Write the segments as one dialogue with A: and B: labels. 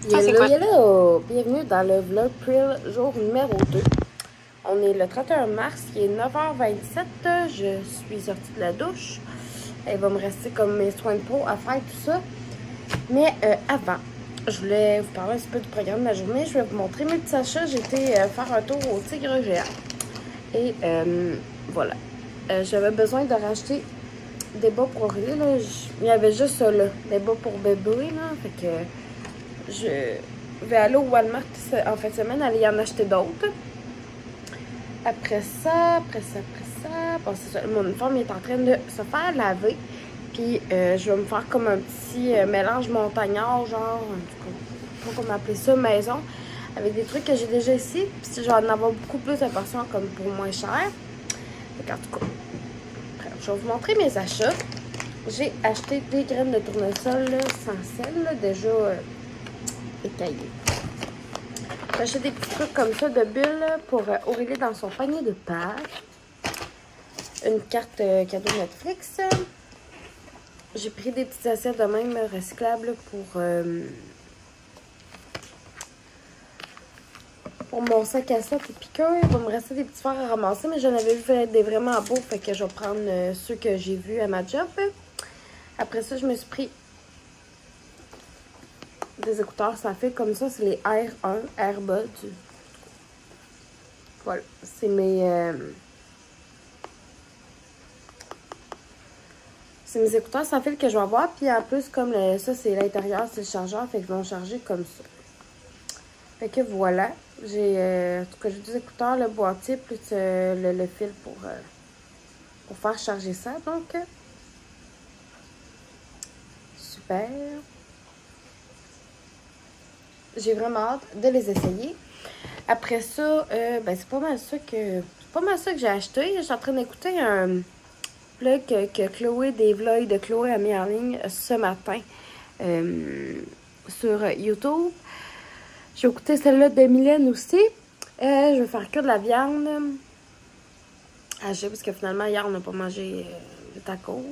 A: Hello, bienvenue dans le vlog Prill jour numéro 2. On est le 31 mars, il est 9h27, je suis sortie de la douche. Il va me rester comme mes soins de peau à faire tout ça. Mais avant, je voulais vous parler un petit peu du programme de la journée. Je vais vous montrer mes petits achats. J'ai été faire un tour au Tigre Géant. Et voilà, j'avais besoin de racheter des bas pour Aurélie. Là. Il y avait juste ça là, des bas pour bébé. Là. Fait que je vais aller au Walmart en fin de semaine, aller y en acheter d'autres. Après ça, bon, c'est ça, mon uniforme est en train de se faire laver. Puis je vais me faire comme un petit mélange montagnard, genre, en tout cas, comment appeler ça, maison. Avec des trucs que j'ai déjà ici. Puis je vais en avoir beaucoup plus de portions comme pour moins cher. Donc, en tout cas, je vais vous montrer mes achats. J'ai acheté des graines de tournesol là, sans sel, là, déjà écaillées. J'ai acheté des petits trucs comme ça de bulles pour Aurélie dans son panier de Pâques. Une carte cadeau Netflix. J'ai pris des petites assiettes de même recyclables pour mon sac à 7 et piqueur. Il va me rester des petits verres à ramasser, mais j'en avais vu des vraiment beaux, fait que je vais prendre ceux que j'ai vus à ma job. Après ça, je me suis pris des écouteurs sans fil comme ça, c'est les R1 Airbuds. Voilà, c'est mes écouteurs sans fil que je vais avoir. Puis en plus, comme ça, c'est l'intérieur, c'est le chargeur, fait qu'ils vont charger comme ça. Fait que voilà, j'ai en tout cas j'ai deux écouteurs, le boîtier plus le fil pour faire charger ça. Donc, super. J'ai vraiment hâte de les essayer. Après ça, ben c'est pas mal ça que j'ai acheté. Je suis en train d'écouter un vlog que Chloé, des vlogs de Chloé a mis en ligne ce matin sur YouTube. J'ai écouté celle-là de Mylène aussi. Je vais faire que de la viande hachée parce que finalement hier on n'a pas mangé de tacos.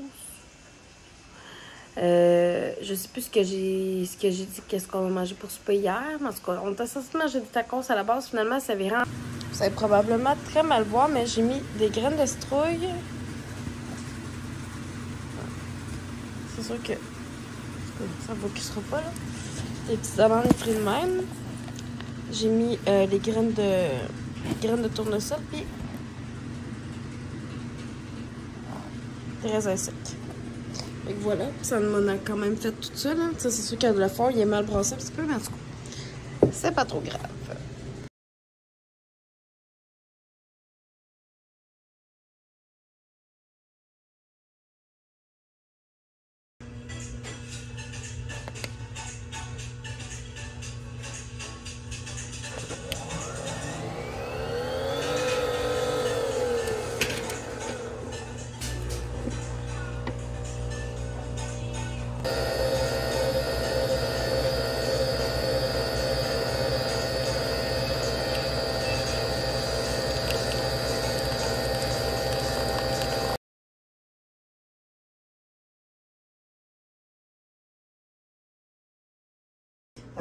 A: Je sais plus ce que j'ai dit, qu'est-ce qu'on a mangé pour souper hier. Mais en tout cas, on était censé manger des tacos à la base. Finalement, ça viré. Vous allez probablement très mal voir, mais j'ai mis des graines de citrouille. C'est sûr que ça ne focusera pas, là. Des petites amandes frites de même. J'ai mis les graines de tournesol, puis des raisins secs. Et voilà, ça m'en a quand même fait tout ça, là. Ça, c'est sûr que le fond, il est mal brassé un petit peu, mais en tout cas, c'est pas trop grave.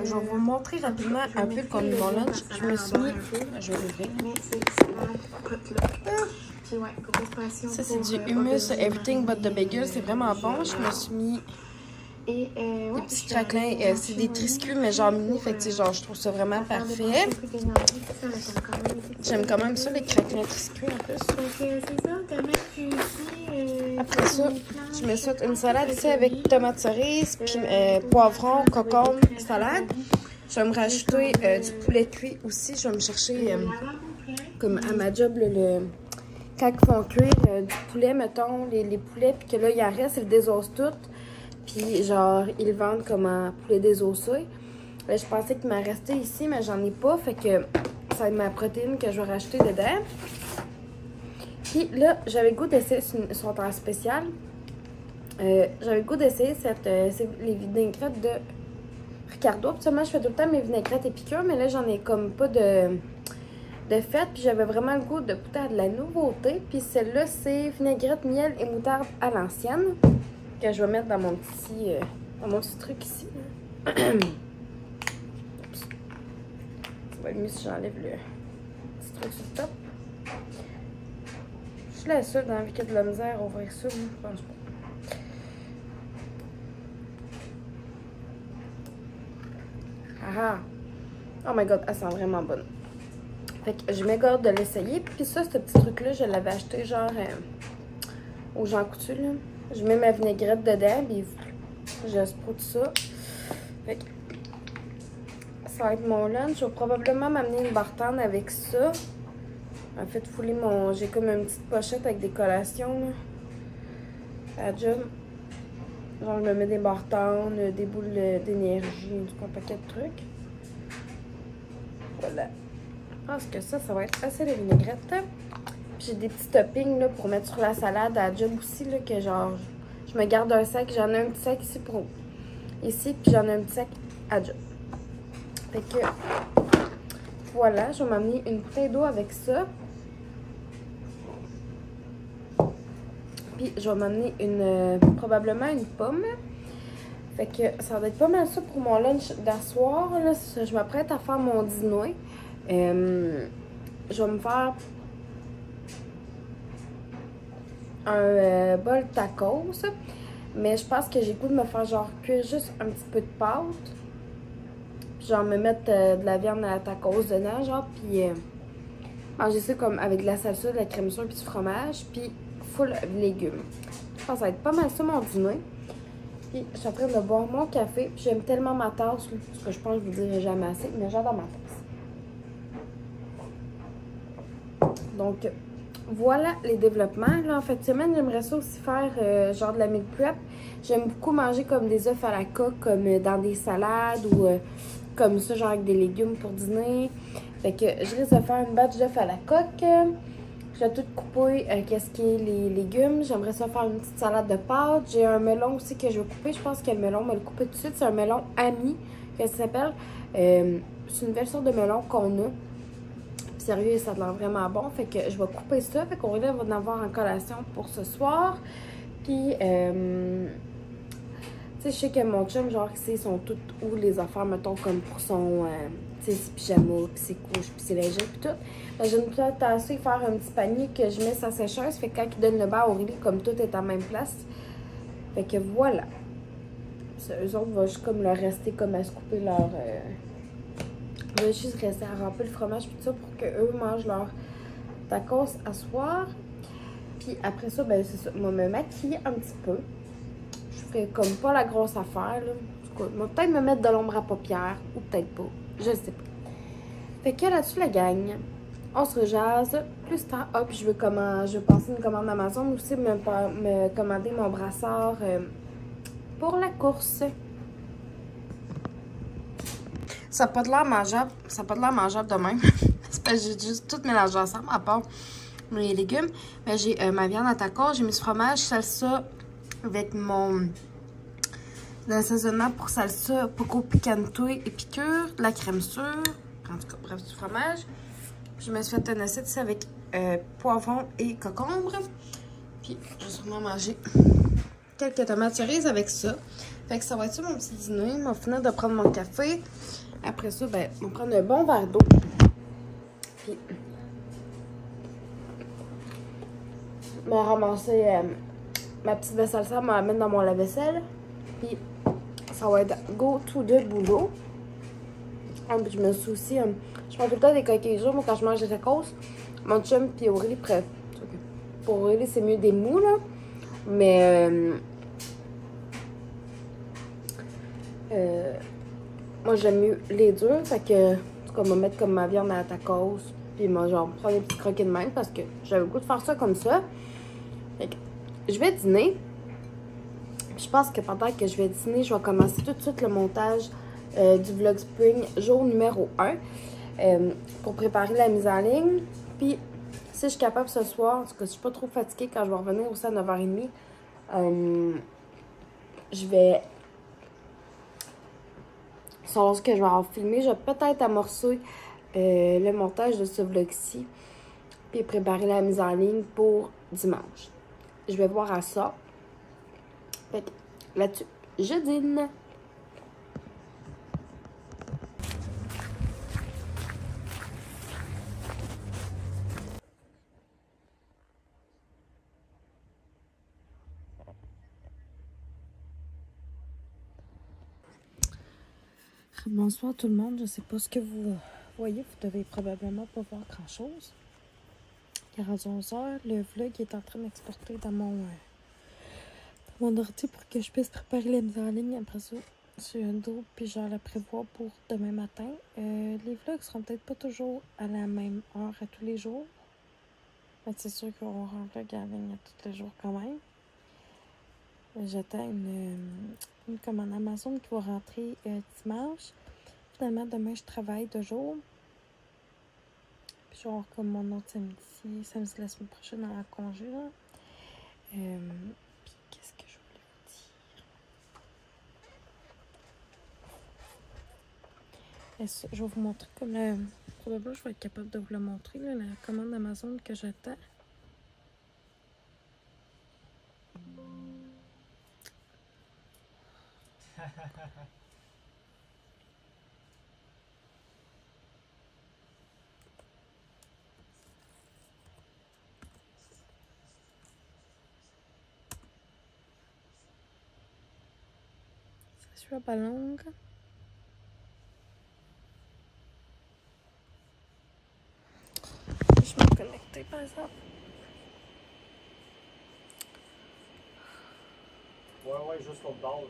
A: Je vais vous montrer rapidement un peu comme mon lunch. Je me suis mis... Je vais l'ouvrir. Ça, c'est du hummus Everything But The Bagel. C'est vraiment bon. Je me suis mis des petits craquelins. C'est des triscuits, mais genre mini. Fait que, genre, je trouve ça vraiment parfait. J'aime quand même ça, les craquelins triscuits en plus. Après ça, je me suis fait une salade ici avec tomates cerises, puis poivron, concombre, salade. Je vais me rajouter du poulet cuit aussi. Je vais me chercher, comme à ma job, quand ils font cuire du poulet, mettons, les poulets, puis que là, il en reste, ils le désossent tout. Puis genre, ils le vendent comme un poulet désossé. Là, je pensais qu'il m'en restait ici, mais j'en ai pas. Fait que ça va être ma protéine que je vais rajouter dedans. Puis là, j'avais le goût d'essayer, ils sont en spécial. J'avais le goût d'essayer les vinaigrettes de Ricardo. Absolument, je fais tout le temps mes vinaigrettes et piqûres, mais là, j'en ai comme pas de fête. Puis j'avais vraiment le goût de goûter à de la nouveauté. Puis celle-là, c'est vinaigrette, miel et moutarde à l'ancienne. Que je vais mettre dans mon petit truc ici. va être mieux si j'enlève le petit truc sur le top. Je suis la seule dans la vie qui a de la misère à ouvrir ça, je pense pas. Ah! Oh my god, elle sent vraiment bonne. Fait que je m'égare de l'essayer. Puis ça, ce petit truc-là, je l'avais acheté genre au Jean Coutu, là. Je mets ma vinaigrette dedans, puis je sproute ça. Fait que ça va être mon lunch. Je vais probablement m'amener une bartende avec ça. En fait, fouler mon... J'ai comme une petite pochette avec des collations, là. À job. Genre, je me mets des bartendes, des boules d'énergie, tout un paquet de trucs. Voilà. Je pense que ça va être assez de vinaigrette. J'ai des petits toppings là, pour mettre sur la salade à job aussi, là, que genre, je me garde un sac. J'en ai un petit sac ici, ici, puis j'en ai un petit sac à job. Fait que, voilà, je vais m'amener une bouteille d'eau avec ça. Puis, je vais m'amener probablement une pomme. Fait que, ça va être pas mal ça pour mon lunch d'asseoir. Je m'apprête à faire mon dîner. Je vais me faire un bol tacos, mais je pense que j'ai le goût de me faire genre cuire juste un petit peu de pâte, puis genre me mettre de la viande à tacos dedans, genre, puis manger ça comme avec de la salsa, de la crème sûre, puis du fromage, puis full légumes. Je pense que ça va être pas mal ça mon dîner. Puis je suis en train de boire mon café, puis j'aime tellement ma tasse, là, parce que je pense que je vous dirai jamais assez, mais j'adore ma tasse. Donc voilà les développements. Là, en fin de semaine, j'aimerais ça aussi faire genre de la meal prep. J'aime beaucoup manger comme des œufs à la coque, comme dans des salades ou comme ça, genre avec des légumes pour dîner. Fait que je risque de faire une batch d'œufs à la coque. Je vais tout couper qu'est-ce qui est les légumes. J'aimerais ça faire une petite salade de pâtes. J'ai un melon aussi que je vais couper. Je pense que le melon me le couper tout de suite. C'est un melon ami, que ça s'appelle. C'est une belle sorte de melon qu'on a. Sérieux, ça a l'air vraiment bon. Fait que je vais couper ça. Fait qu'on va en avoir en collation pour ce soir. Puis, tu sais, je sais que mon chum, genre, ils sont toutes où les affaires, mettons, comme pour son, tu sais, ses pyjamas, puis ses couches, puis ses lingettes, puis tout. Ben, j'ai une petite tassée, faire un petit panier que je mets sa sécheuse. Fait que quand il donne le bain au Aurélie, comme tout est en même place. Fait que voilà. Ça, eux autres vont juste comme leur rester comme à se couper leur... Je vais juste rester à remplir le fromage puis tout ça pour qu'eux mangent leur tacos à soir. Puis après ça, ben c'est ça. Moi, me maquiller un petit peu. Je ferai comme pas la grosse affaire, là. Du coup, je vais peut-être me mettre de l'ombre à paupières ou peut-être pas. Je sais pas. Fait que là-dessus, la gang, on se rejase. Plus tard, hop, je vais passer une commande Amazon. Aussi, me commander mon brassard pour la course. Ça n'a pas de l'air mangeable. Ça n'a pas de l'air mangeable de même. C'est parce que j'ai juste tout mélangé ensemble, à part les légumes. Mais j'ai ma viande à tacos, j'ai mis ce fromage, salsa avec mon assaisonnement pour salsa, poco picante et piqûre, de la crème sûre, en tout cas, bref, du fromage. Je me suis fait un assiette ici avec poivron et concombre. Puis, je vais sûrement manger quelques tomates cerises avec ça. Fait que ça va être ça mon petit dîner. Je vais finir de prendre mon café. Après ça, ben, on va prendre un bon verre d'eau. Puis, je vais ramasser ma petite vaisselle sale, la mettre dans mon lave-vaisselle. Puis, ça va être go to the boulot. Puis, je me suis aussi... je prends tout le temps des coquilles jaunes quand je mange des tacos. Mon chum puis Aurélie, pour Aurélie, c'est mieux des mous, là. Mais... moi, j'aime mieux les durs. Fait que, en tout cas, je vais mettre comme ma viande à la tacos. Puis, moi, genre, prendre des petits croquets de même parce que j'avais le goût de faire ça comme ça. Fait que, je vais dîner. Je pense que pendant que je vais dîner, je vais commencer tout de suite le montage du vlog spring jour numéro 1 pour préparer la mise en ligne. Puis, si je suis capable ce soir, en tout cas, si je suis pas trop fatiguée quand je vais revenir aussi à 9h30, je vais... Selon ce que je vais avoir filmé, je vais peut-être amorcer le montage de ce vlog-ci. Puis préparer la mise en ligne pour dimanche. Je vais voir à ça. Fait que là-dessus, je dîne. Bonsoir tout le monde, je sais pas ce que vous voyez, vous devez probablement pas voir grand chose. Il est rendu 11h, le vlog est en train d'exporter dans mon ordi pour que je puisse préparer la mise en ligne après ça sur une double, puis genre la prévoir pour demain matin. Les vlogs seront peut-être pas toujours à la même heure à tous les jours, mais c'est sûr qu'on aura un vlog en ligne à tous les jours quand même. J'attends une commande Amazon qui va rentrer dimanche. Finalement, demain, je travaille 2 jours. Puis je vais avoir comme mon autre samedi de la semaine prochaine en congé. Là. Puis qu'est-ce que je voulais vous dire? Je vais vous montrer comme probablement je vais être capable de vous le montrer, là, la commande Amazon que j'attends. Ça suit pas longue. Je vais me connecter par exemple.
B: Ouais, juste l'autre bord.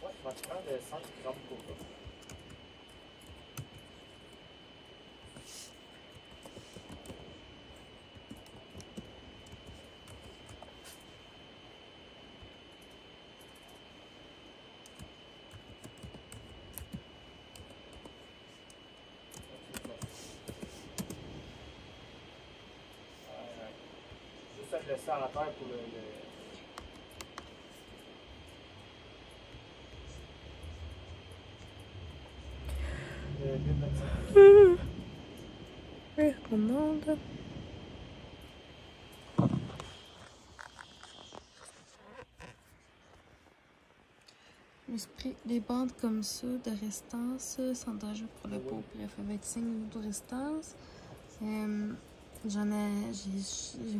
B: Ouais, je vais te prendre 5 grammes de coca. Juste à le laisser à terre pour le...
A: Commande. Je me suis pris des bandes comme ça de restance, sans danger pour le pot. Bref, avec 5 minutes de restance. J'ai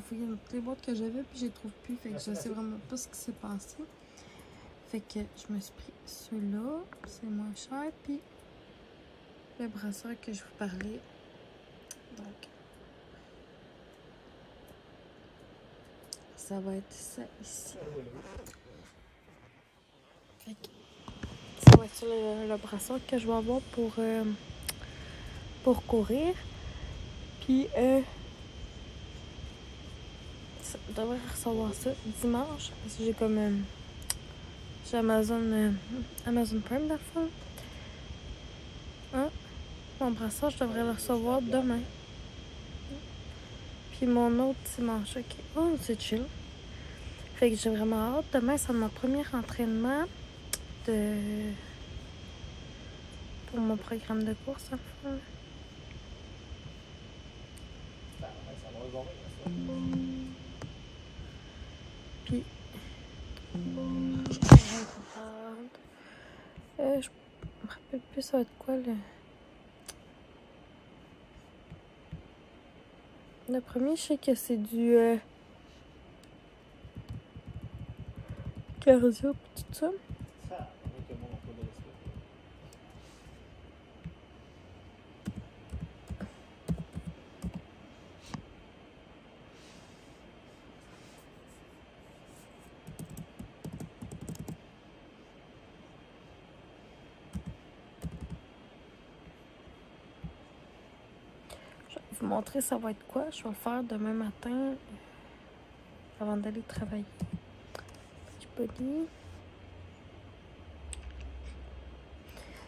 A: fouillé dans toutes les boîtes que j'avais, puis je les trouve plus. Fait que je sais vraiment pas ce qui s'est passé. Fait que je me suis pris celui-là, c'est moins cher. Puis le brasseur que je vous parlais. Donc, ça va être ça ici. Fait que ça va être le brasseur que je vais avoir pour courir. Puis, je devrais recevoir ça dimanche. Parce que j'ai comme. J'ai Amazon Prime dans le fond. Hein? Mon brassard, je devrais le recevoir demain. Puis mon autre dimanche. Ok. Oh, c'est chill. Fait que j'ai vraiment hâte. Demain, c'est mon premier entraînement pour mon programme de course, en fait. Puis, je me rappelle plus ça va être quoi le premier, je sais que c'est du cardio et tout ça. Vous montrer ça va être quoi. Je vais le faire demain matin avant d'aller travailler. Petit body.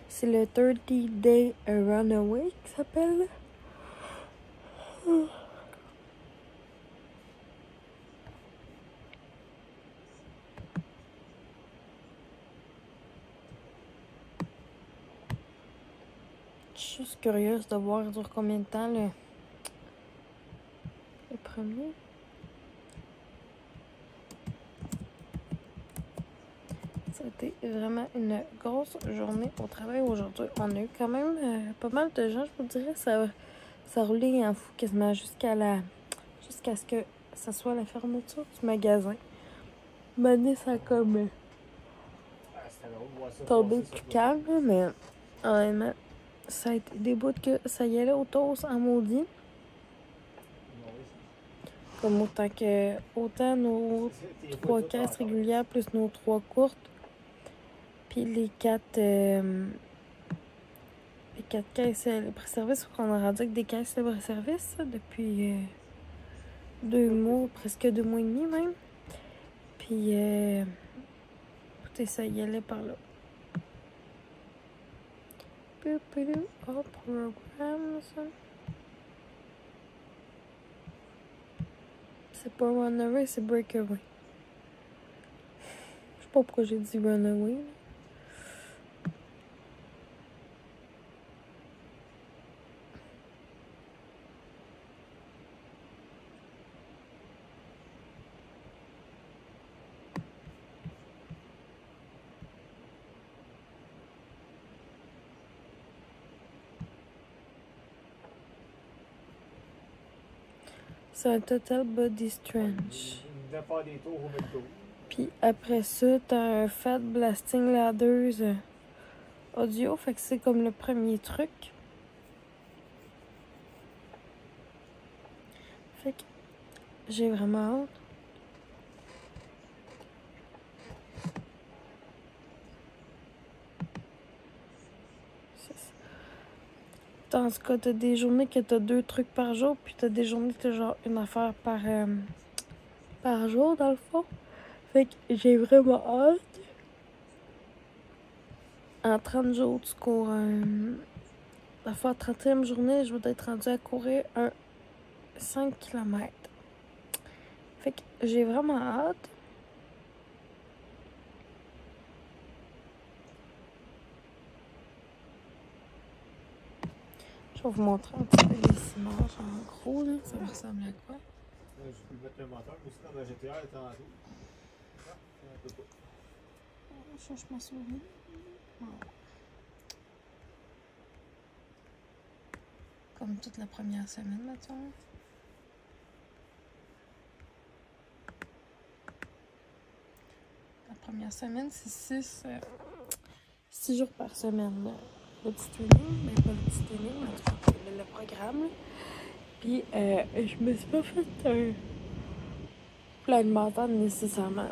A: C'est le 30 Day Runaway qui s'appelle. Je suis juste curieuse de voir il dure combien de temps le premier. C'était vraiment une grosse journée au travail aujourd'hui. On a eu quand même pas mal de gens, je vous dirais. Ça roulait en fou quasiment jusqu'à ce que ça soit la fermeture du magasin. Mané, ça a comme tombé plus calme, mais honnêtement, ça a été des bouts que ça y allait au toast en maudit. Comme autant nos 3 caisses régulières plus nos 3 courtes. Puis les 4 caisses libre-service, qu'on a rendu avec des caisses libre-service depuis 2 mois, presque 2 mois et demi même. Puis écoutez, ça y allait par là. Oh, programme, ça. C'est pas Runaway, c'est Breakaway. Je sais pas pourquoi j'ai dit Runaway. C'est un Total Body Stretch.
B: De faire des tours au McDo.
A: Puis après ça, t'as un Fat Blasting Ladders audio. Fait que c'est comme le premier truc. Fait que j'ai vraiment hâte. Dans ce cas, t'as des journées que t'as 2 trucs par jour, puis t'as des journées que t'as genre une affaire par jour, dans le fond. Fait que j'ai vraiment hâte. En 30 jours, tu cours la fois 30e journée, je vais être rendue à courir un 5 km. Fait que j'ai vraiment hâte. Je vais vous montrer un petit peu les images en gros, là. Ça ressemble à quoi?
B: Je peux mettre le moteur, mais aussi dans ma GTR, elle est en tout. Non, un peu pas.
A: Je change ma souris. Voilà. Comme toute la première semaine, mettons. La première semaine, c'est 6 jours par semaine. Là. Le petit training, mais pas le petit training, mais en tout cas, le programme. Là. Puis, je me suis pas fait un plan alimentaire nécessairement.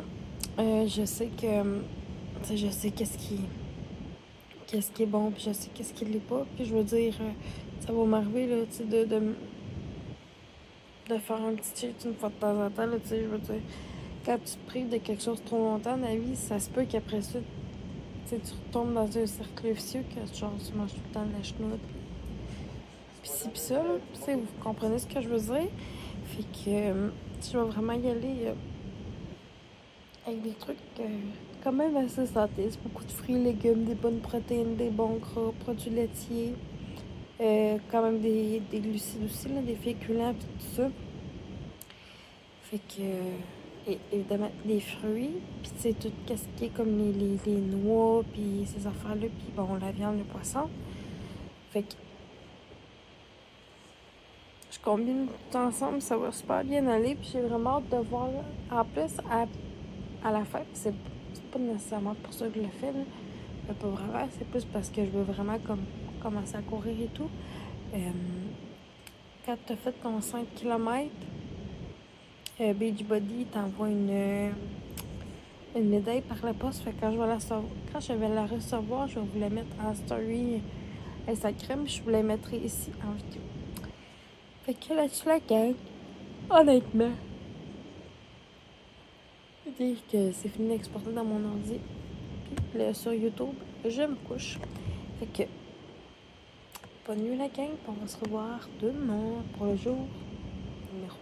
A: Je sais que, je sais qu'est-ce qui est bon, puis je sais qu'est-ce qui l'est pas. Puis, je veux dire, ça va m'arriver, là, tu sais, de faire un petit cheat une fois de temps en temps, là, tu sais, je veux dire, quand tu te prives de quelque chose trop longtemps dans la vie, ça se peut qu'après ça, tu retombes dans un cercle vicieux que genre, tu manges tout le temps de la chenoute. Puis ci, puis ça, là. Tu sais, vous comprenez ce que je veux dire? Fait que je vais vraiment y aller avec des trucs quand même assez santé. C'est beaucoup de fruits, légumes, des bonnes protéines, des bons gras, produits laitiers. Quand même des glucides aussi, là, des féculents, puis tout ça. Fait que... Et évidemment, des fruits, puis tu sais, tout ce qui est comme les noix, puis ces affaires-là, puis bon, la viande, le poisson. Fait que je combine tout ensemble, ça va super bien aller, puis j'ai vraiment hâte de voir. En plus, à la fête, c'est pas nécessairement pour ça que je le fais, là. Mais pas vraiment, c'est plus parce que je veux vraiment comme commencer à courir et tout. Quand tu as fait ton 5 km, Beachbody t'envoie une médaille par la poste. Fait que quand je vais la recevoir, je vais vous la mettre en story Instagram. Je vous la mettrai ici en vidéo. Fait que là-dessus, la gang, honnêtement, je veux dire que c'est fini d'exporter dans mon ordi. Puis là, sur YouTube, je me couche. Fait que bonne nuit la gang, on va se revoir demain pour le jour numéro